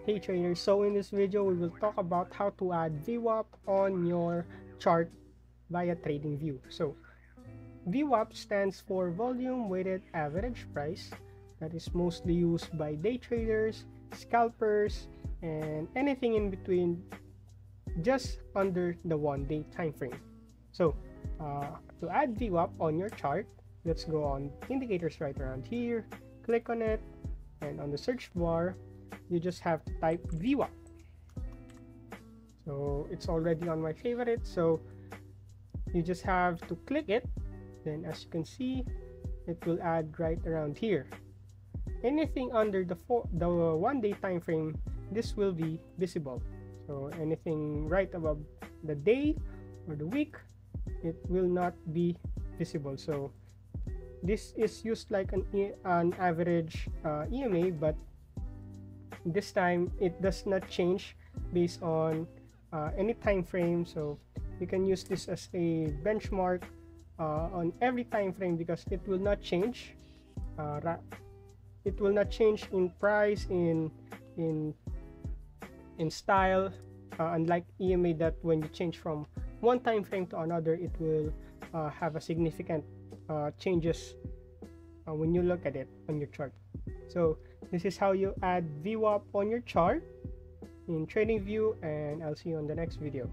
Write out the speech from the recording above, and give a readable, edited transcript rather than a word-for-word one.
Hey traders, so in this video we will talk about how to add VWAP on your chart via TradingView. So VWAP stands for volume weighted average price, that is mostly used by day traders, scalpers, and anything in between just under the 1 day time frame. So to add VWAP on your chart, let's go on indicators right around here, click on it, and on the search bar you just have to type VWAP. So it's already on my favorite, so you just have to click it. Then as you can see, it will add right around here. Anything under the 1 day time frame, this will be visible. So anything right above the day or the week, it will not be visible. So this is used like an average EMA, but this time it does not change based on any time frame. So you can use this as a benchmark on every time frame because it will not change. It will not change in price, in style, unlike EMA that when you change from one time frame to another, it will have a significant changes when you look at it on your chart. So this is how you add VWAP on your chart in TradingView, and I'll see you on the next video.